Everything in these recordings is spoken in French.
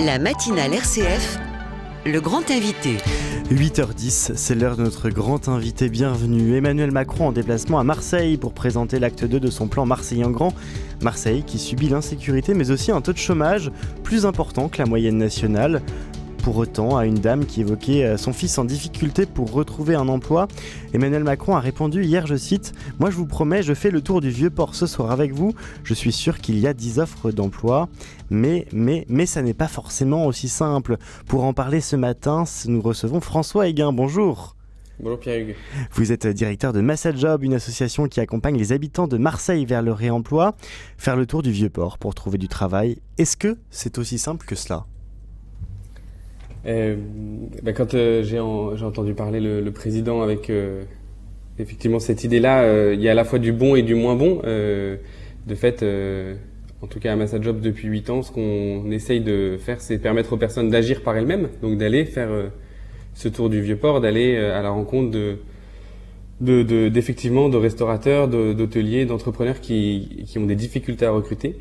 La matinale RCF, le grand invité. 8h10, c'est l'heure de notre grand invité. Bienvenue. Emmanuel Macron en déplacement à Marseille pour présenter l'acte 2 de son plan Marseille en grand. Marseille qui subit l'insécurité mais aussi un taux de chômage plus important que la moyenne nationale. Pour autant, à une dame qui évoquait son fils en difficulté pour retrouver un emploi, Emmanuel Macron a répondu hier, je cite « Moi je vous promets, je fais le tour du Vieux-Port ce soir avec vous. Je suis sûr qu'il y a 10 offres d'emploi. Mais ça n'est pas forcément aussi simple. » Pour en parler ce matin, nous recevons François Héguin. Bonjour. Bonjour Pierre-Hugues. Vous êtes directeur de Massajob, une association qui accompagne les habitants de Marseille vers le réemploi. Faire le tour du Vieux-Port pour trouver du travail, est-ce que c'est aussi simple que cela ? Quand j'ai entendu parler le président avec effectivement cette idée-là, il y a à la fois du bon et du moins bon. De fait, en tout cas à Massajob depuis 8 ans, ce qu'on essaye de faire, c'est permettre aux personnes d'agir par elles-mêmes, donc d'aller faire ce tour du Vieux-Port, d'aller à la rencontre d'effectivement de restaurateurs, d'hôteliers, d'entrepreneurs qui ont des difficultés à recruter.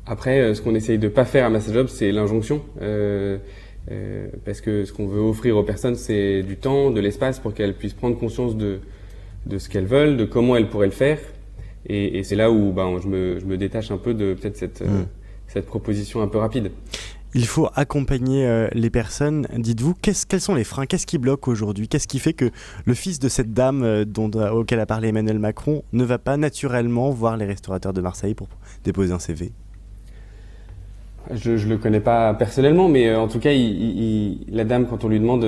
Après, ce qu'on essaye de pas faire à Massajob, c'est l'injonction. Parce que ce qu'on veut offrir aux personnes, c'est du temps, de l'espace pour qu'elles puissent prendre conscience de ce qu'elles veulent, de comment elles pourraient le faire. Et c'est là où je me détache un peu de peut-être cette proposition un peu rapide. Il faut accompagner les personnes. Dites-vous, quels sont les freins? Qu'est-ce qui bloque aujourd'hui? Qu'est-ce qui fait que le fils de cette dame auquel a parlé Emmanuel Macron ne va pas naturellement voir les restaurateurs de Marseille pour déposer un CV? Je le connais pas personnellement, mais en tout cas, la dame, quand on lui demande,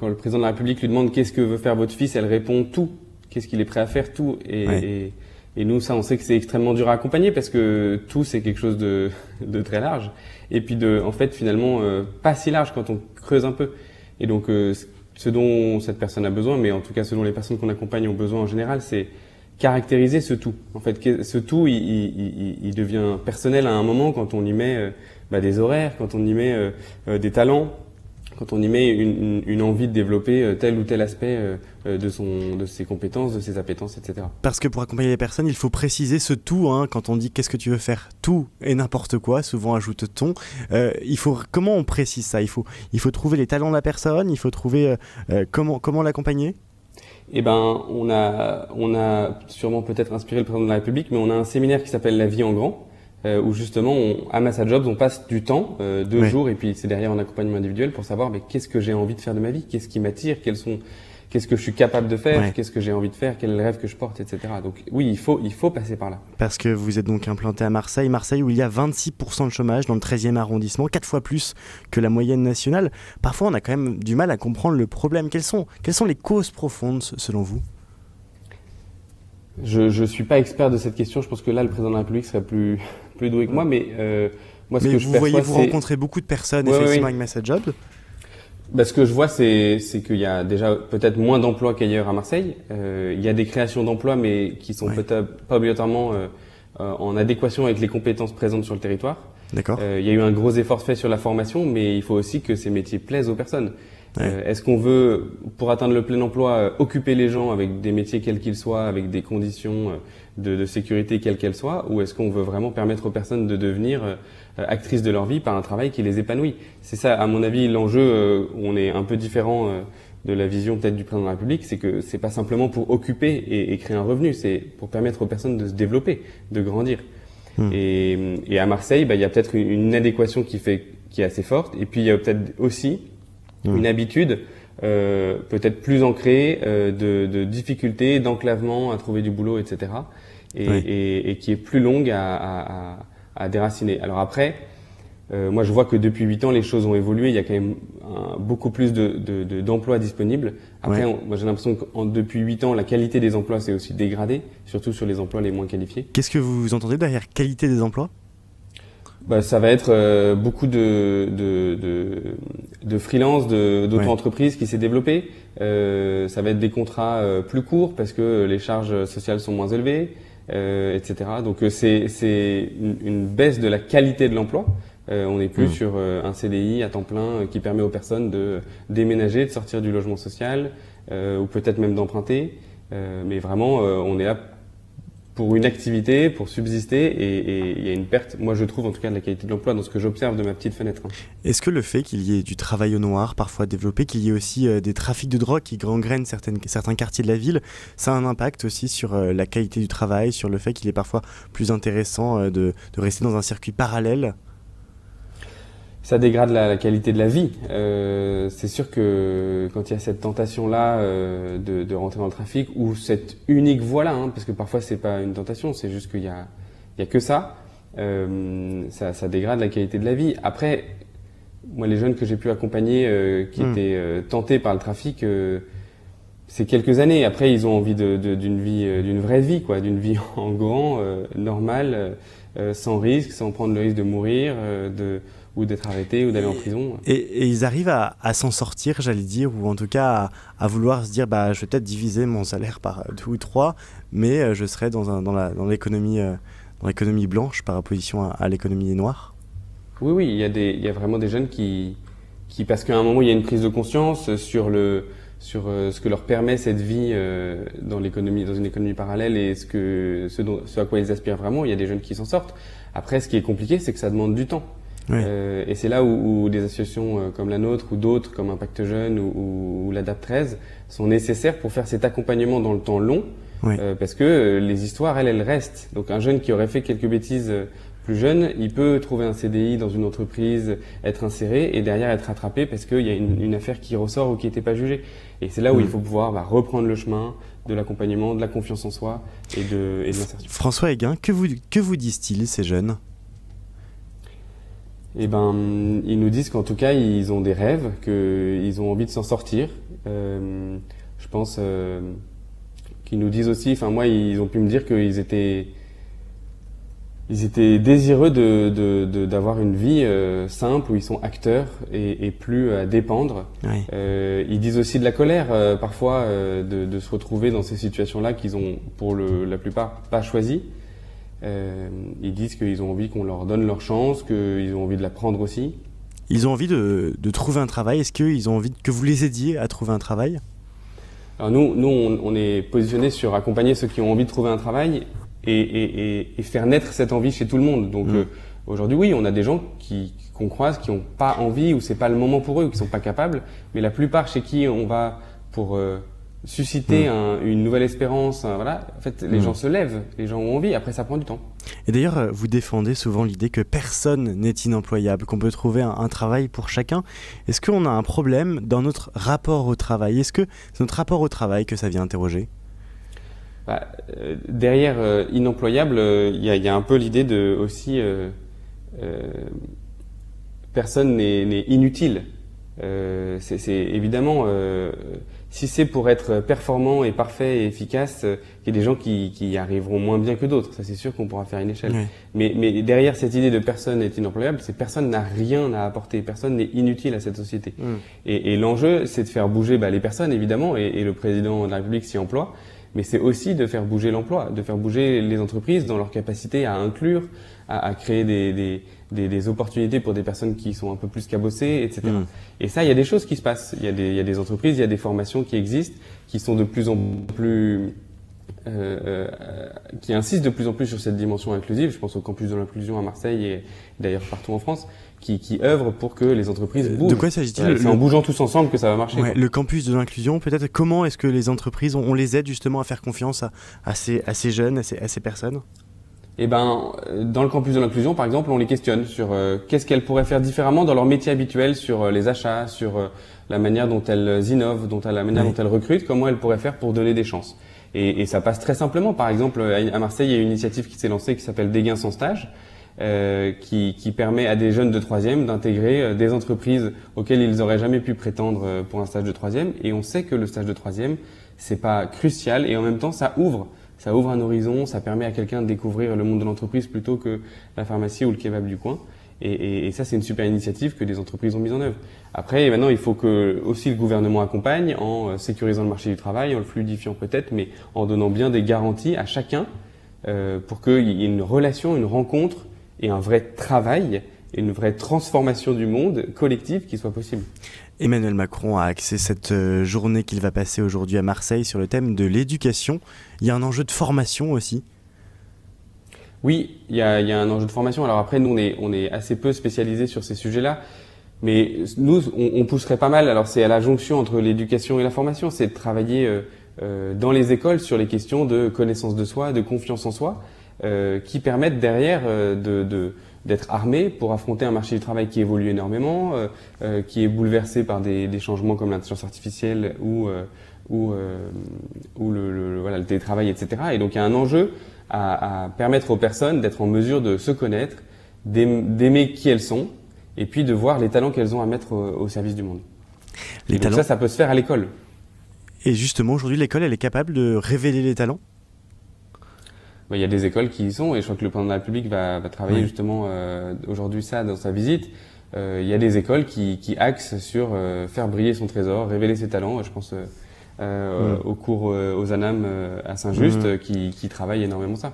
quand le président de la République lui demande qu'est-ce que veut faire votre fils, elle répond tout. Qu'est-ce qu'il est prêt à faire, tout. Et nous, ça, on sait que c'est extrêmement dur à accompagner parce que tout, c'est quelque chose de très large. Et puis en fait, finalement, pas si large quand on creuse un peu. Et donc, ce dont cette personne a besoin, mais en tout cas, ce dont les personnes qu'on accompagne ont besoin en général, c'est caractériser ce tout. En fait, ce tout, il devient personnel à un moment quand on y met des horaires, quand on y met des talents, quand on y met une envie de développer tel ou tel aspect de ses compétences, de ses appétences, etc. Parce que pour accompagner les personnes, il faut préciser ce tout. Quand on dit qu'est-ce que tu veux faire, tout et n'importe quoi, souvent ajoute-t-on. Comment on précise ça? Il faut trouver les talents de la personne. Il faut trouver comment l'accompagner. On a sûrement peut-être inspiré le président de la République, mais on a un séminaire qui s'appelle La vie en grand, où justement, à Massajob, on passe du temps, 2 jours, et puis c'est derrière en accompagnement individuel pour savoir qu'est-ce que j'ai envie de faire de ma vie, qu'est-ce qui m'attire, qu'est-ce que je suis capable de faire, qu'est-ce que j'ai envie de faire, quel est le rêve que je porte, etc. Donc oui, il faut passer par là. Parce que vous êtes donc implanté à Marseille où il y a 26% de chômage dans le 13e arrondissement, 4 fois plus que la moyenne nationale. Parfois, on a quand même du mal à comprendre le problème. Quelles sont les causes profondes, selon vous? Je suis pas expert de cette question. Je pense que là, le président de la République serait plus doué que moi, mais moi, ce que je perçois, vous rencontrez beaucoup de personnes, effectivement, avec Massajob. Ce que je vois, c'est qu'il y a déjà peut-être moins d'emplois qu'ailleurs à Marseille. Il y a des créations d'emplois, mais qui sont peut-être pas obligatoirement en adéquation avec les compétences présentes sur le territoire. D'accord. Il y a eu un gros effort fait sur la formation, mais il faut aussi que ces métiers plaisent aux personnes. Est-ce qu'on veut, pour atteindre le plein emploi, occuper les gens avec des métiers quels qu'ils soient, avec des conditions de sécurité quelles qu'elles soient, ou est-ce qu'on veut vraiment permettre aux personnes de devenir actrices de leur vie par un travail qui les épanouit? C'est ça, à mon avis, l'enjeu où on est un peu différent de la vision peut-être du président de la République, c'est que c'est pas simplement pour occuper et créer un revenu, c'est pour permettre aux personnes de se développer, de grandir. Et à Marseille, il y a peut-être une inadéquation qui est assez forte, et puis il y a peut-être aussi une habitude peut-être plus ancrée de difficultés, d'enclavement à trouver du boulot, etc. Et qui est plus longue à déraciner. Alors après, moi je vois que depuis 8 ans les choses ont évolué, il y a quand même beaucoup plus d'emplois disponibles. Après, moi j'ai l'impression que depuis 8 ans la qualité des emplois s'est aussi dégradée, surtout sur les emplois les moins qualifiés. Qu'est-ce que vous entendez derrière qualité des emplois? Ça va être beaucoup de freelance, d'auto-entreprise qui s'est développé. Ça va être des contrats plus courts parce que les charges sociales sont moins élevées, etc. Donc c'est une baisse de la qualité de l'emploi. On n'est plus sur un CDI à temps plein qui permet aux personnes de déménager, de sortir du logement social ou peut-être même d'emprunter. Mais vraiment, on est là pour une activité, pour subsister, et il y a une perte, moi je trouve en tout cas, de la qualité de l'emploi dans ce que j'observe de ma petite fenêtre. Est-ce que le fait qu'il y ait du travail au noir parfois développé, qu'il y ait aussi des trafics de drogue qui gangrènent certains quartiers de la ville, ça a un impact aussi sur la qualité du travail, sur le fait qu'il est parfois plus intéressant de rester dans un circuit parallèle? Ça dégrade la qualité de la vie. C'est sûr que quand il y a cette tentation-là de rentrer dans le trafic, ou cette unique voie-là, parce que parfois c'est pas une tentation, c'est juste qu'il y a que ça, ça dégrade la qualité de la vie. Après, moi les jeunes que j'ai pu accompagner qui étaient tentés par le trafic, c'est quelques années. Après, ils ont envie d'une vie, d'une vraie vie, quoi, d'une vie en grand, normale, sans risque, sans prendre le risque de mourir, ou d'être arrêté ou d'aller en prison. Et ils arrivent à s'en sortir, j'allais dire, ou en tout cas à vouloir se dire je vais peut-être diviser mon salaire par 2 ou 3, mais je serai dans l'économie blanche par opposition à l'économie noire. Oui, il y a vraiment des jeunes qui parce qu'à un moment il y a une prise de conscience sur ce que leur permet cette vie dans une économie parallèle, et ce à quoi ils aspirent vraiment. Il y a des jeunes qui s'en sortent. Après, ce qui est compliqué, c'est que ça demande du temps. Oui. Et c'est là où des associations comme la nôtre ou d'autres comme Impact Jeune ou l'ADAP 13 sont nécessaires pour faire cet accompagnement dans le temps long, parce que les histoires, elles restent. Donc un jeune qui aurait fait quelques bêtises plus jeune, il peut trouver un CDI dans une entreprise, être inséré et derrière être rattrapé parce qu'il y a une affaire qui ressort ou qui n'était pas jugée. Et c'est là où il faut pouvoir reprendre le chemin de l'accompagnement, de la confiance en soi et de l'insertion. François Héguin, que vous disent-ils, ces jeunes ? Eh ben, ils nous disent qu'en tout cas, ils ont des rêves, qu'ils ont envie de s'en sortir. Je pense qu'ils nous disent aussi, moi, ils ont pu me dire qu'ils étaient désireux d'avoir une vie simple où ils sont acteurs et plus à dépendre. Oui. Ils disent aussi de la colère, parfois, de se retrouver dans ces situations-là qu'ils ont, pour la plupart, pas choisies. Ils disent qu'ils ont envie qu'on leur donne leur chance, qu'ils ont envie de la prendre aussi. Ils ont envie de trouver un travail. Est-ce qu'ils ont envie que vous les aidiez à trouver un travail ? Alors nous on est positionnés sur accompagner ceux qui ont envie de trouver un travail et faire naître cette envie chez tout le monde. Donc aujourd'hui, oui, on a des gens qu'on croise qui n'ont pas envie ou c'est pas le moment pour eux ou qui sont pas capables, mais la plupart chez qui on va pour susciter une nouvelle espérance, voilà. En fait, les gens se lèvent, les gens ont envie. Après, ça prend du temps. Et d'ailleurs, vous défendez souvent l'idée que personne n'est inemployable, qu'on peut trouver un travail pour chacun. Est-ce qu'on a un problème dans notre rapport au travail ? Est-ce que c'est notre rapport au travail que ça vient interroger ? Derrière inemployable, il y a un peu l'idée de aussi personne n'est inutile. C'est évidemment si c'est pour être performant et parfait et efficace, il y a des gens qui y arriveront moins bien que d'autres. Ça, c'est sûr qu'on pourra faire une échelle. Oui. Mais derrière cette idée de personne n'est inemployable, c'est personne n'a rien à apporter, personne n'est inutile à cette société. Et l'enjeu, c'est de faire bouger les personnes, évidemment, et le président de la République s'y emploie. Mais c'est aussi de faire bouger l'emploi, de faire bouger les entreprises dans leur capacité à inclure, à créer des opportunités pour des personnes qui sont un peu plus cabossées, etc. Et ça, il y a des choses qui se passent. Il y a des entreprises, il y a des formations qui existent, qui sont de plus en plus, qui insistent de plus en plus sur cette dimension inclusive. Je pense au campus de l'inclusion à Marseille et d'ailleurs partout en France, qui œuvrent pour que les entreprises bougent. De quoi s'agit-il ? C'est en bougeant tous ensemble que ça va marcher. Le campus de l'inclusion, peut-être. Comment est-ce que les entreprises, on les aide justement à faire confiance à ces jeunes, à ces personnes ? Eh ben, dans le campus de l'inclusion, par exemple, on les questionne sur qu'est-ce qu'elles pourraient faire différemment dans leur métier habituel, sur les achats, sur la manière dont elles innovent, la manière dont elles recrutent, comment elles pourraient faire pour donner des chances. Et ça passe très simplement. Par exemple, à Marseille, il y a une initiative qui s'est lancée qui s'appelle Des gains sans stage, qui permet à des jeunes de 3e d'intégrer des entreprises auxquelles ils n'auraient jamais pu prétendre pour un stage de 3e. Et on sait que le stage de 3e, c'est pas crucial et en même temps, ça ouvre un horizon, ça permet à quelqu'un de découvrir le monde de l'entreprise plutôt que la pharmacie ou le kebab du coin. Et ça, c'est une super initiative que des entreprises ont mise en œuvre. Après, maintenant, il faut que aussi le gouvernement accompagne en sécurisant le marché du travail, en le fluidifiant peut-être, mais en donnant bien des garanties à chacun pour qu'il y ait une relation, une rencontre et un vrai travail et une vraie transformation du monde collective qui soit possible. Emmanuel Macron a axé cette journée qu'il va passer aujourd'hui à Marseille sur le thème de l'éducation. Il y a un enjeu de formation aussi. Oui, il y a un enjeu de formation. Alors après, nous, on est assez peu spécialisés sur ces sujets-là. Mais nous, on pousserait pas mal. Alors c'est à la jonction entre l'éducation et la formation. C'est de travailler dans les écoles sur les questions de connaissance de soi, de confiance en soi, qui permettent derrière d'être armé pour affronter un marché du travail qui évolue énormément, qui est bouleversé par des changements comme l'intelligence artificielle ou le télétravail, etc. Et donc il y a un enjeu à permettre aux personnes d'être en mesure de se connaître, d'aimer qui elles sont, et puis de voir les talents qu'elles ont à mettre au service du monde. Les talents. Ça peut se faire à l'école. Et justement, aujourd'hui, l'école, elle est capable de révéler les talents? Il y a des écoles qui y sont, et je crois que le président de la République va travailler justement aujourd'hui ça dans sa visite. Il y a des écoles qui axent sur faire briller son trésor, révéler ses talents. Je pense au cours aux ANAM à Saint-Just qui travaillent énormément ça.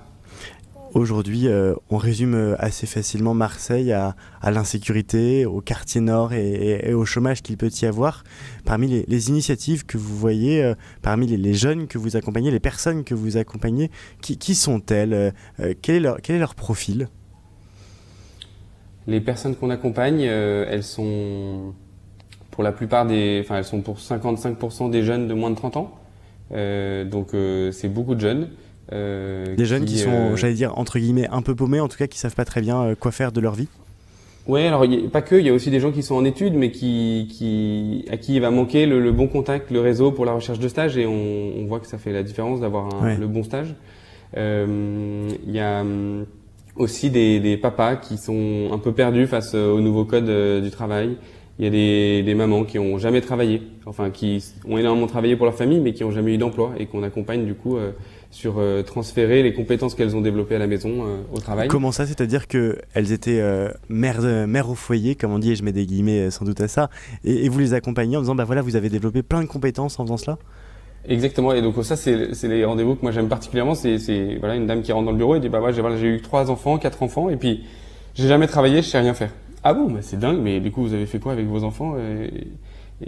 Aujourd'hui, on résume assez facilement Marseille à l'insécurité, au quartier nord et au chômage qu'il peut y avoir. Parmi les initiatives que vous voyez, parmi les jeunes que vous accompagnez, les personnes que vous accompagnez, qui sont-elles? Quel est leur profil? Les personnes qu'on accompagne, elles sont pour la plupart elles sont pour 55% des jeunes de moins de 30 ans. Donc c'est beaucoup de jeunes. Des jeunes qui sont, j'allais dire, entre guillemets, un peu paumés, en tout cas qui savent pas très bien quoi faire de leur vie. Ouais, alors pas que, il y a aussi des gens qui sont en études, mais à qui il va manquer le bon contact, le réseau pour la recherche de stage, et on voit que ça fait la différence d'avoir le bon stage. Il y a aussi des papas qui sont un peu perdus face au nouveau code du travail. Il y a des mamans qui ont jamais travaillé, enfin qui ont énormément travaillé pour leur famille, mais qui ont jamais eu d'emploi, et qu'on accompagne du coup sur transférer les compétences qu'elles ont développées à la maison au travail. Comment ça? C'est-à-dire qu'elles étaient mères au foyer, comme on dit, et je mets des guillemets sans doute à ça, et vous les accompagnez en disant, bah voilà, vous avez développé plein de compétences en faisant cela? Exactement, et donc ça c'est les rendez-vous que moi j'aime particulièrement. C'est voilà, une dame qui rentre dans le bureau et dit, bah moi j'ai eu 3 enfants, 4 enfants, et puis j'ai jamais travaillé, je sais rien faire. Ah bon, bah c'est dingue, mais du coup vous avez fait quoi avec vos enfants? Et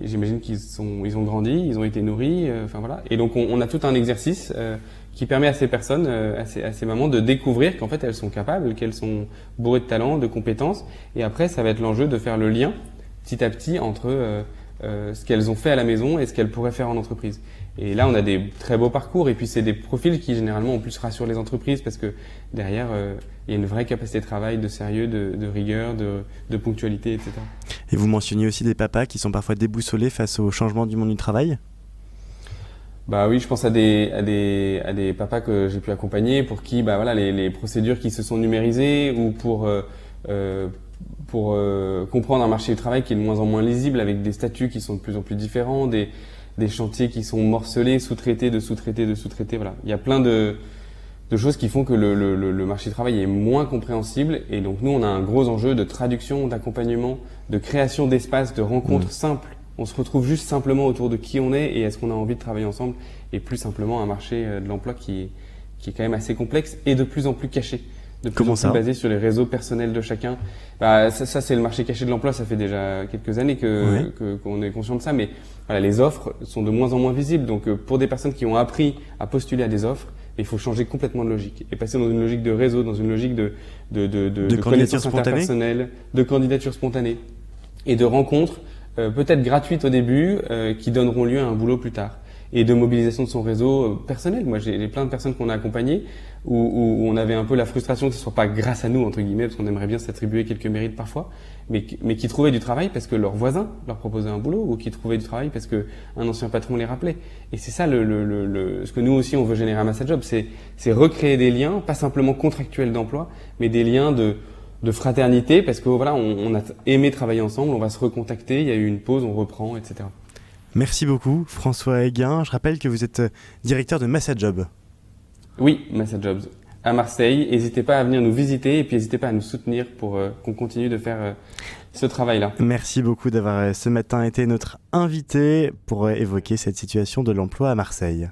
j'imagine ils ont grandi, ils ont été nourris, enfin voilà. Et donc on a tout un exercice qui permet à ces personnes, à ces mamans de découvrir qu'en fait elles sont capables, qu'elles sont bourrées de talents, de compétences. Et après ça va être l'enjeu de faire le lien petit à petit entre ce qu'elles ont fait à la maison et ce qu'elles pourraient faire en entreprise. Et là on a des très beaux parcours, et puis c'est des profils qui généralement en plus rassurent les entreprises, parce que derrière il y a une vraie capacité de travail, de sérieux, de rigueur, de ponctualité, etc. Et vous mentionniez aussi des papas qui sont parfois déboussolés face au changement du monde du travail? Bah oui, je pense à des papas que j'ai pu accompagner, pour qui bah voilà les procédures qui se sont numérisées, ou pour comprendre un marché du travail qui est de moins en moins lisible, avec des statuts qui sont de plus en plus différents, des chantiers qui sont morcelés, sous-traités, voilà. Il y a plein de choses qui font que le marché du travail est moins compréhensible, et donc nous on a un gros enjeu de traduction, d'accompagnement, de création d'espaces, de rencontres simples. On se retrouve juste simplement autour de qui on est et est-ce qu'on a envie de travailler ensemble, et plus simplement un marché de l'emploi qui est quand même assez complexe et de plus en plus caché. De plus en plus basé sur les réseaux personnels de chacun. Bah, ça c'est le marché caché de l'emploi, ça fait déjà quelques années qu'on est conscient de ça, mais voilà, les offres sont de moins en moins visibles. Donc pour des personnes qui ont appris à postuler à des offres, il faut changer complètement de logique et passer dans une logique de réseau, dans une logique de connaissances interpersonnelles, de candidature spontanée et de rencontres peut-être gratuites au début, qui donneront lieu à un boulot plus tard, et de mobilisation de son réseau personnel. Moi, j'ai plein de personnes qu'on a accompagnées où on avait un peu la frustration que ce soit pas grâce à nous, entre guillemets, parce qu'on aimerait bien s'attribuer quelques mérites parfois, mais qui trouvaient du travail parce que leurs voisins leur proposaient un boulot, ou qui trouvaient du travail parce que un ancien patron les rappelait. Et c'est ça ce que nous aussi on veut générer à MassaJob, c'est recréer des liens, pas simplement contractuels d'emploi, mais des liens de fraternité, parce que voilà, on a aimé travailler ensemble, on va se recontacter, il y a eu une pause, on reprend, etc. Merci beaucoup François Héguin. Je rappelle que vous êtes directeur de MassaJob. Oui, MassaJob à Marseille. N'hésitez pas à venir nous visiter, et puis n'hésitez pas à nous soutenir pour qu'on continue de faire ce travail-là. Merci beaucoup d'avoir ce matin été notre invité pour évoquer cette situation de l'emploi à Marseille.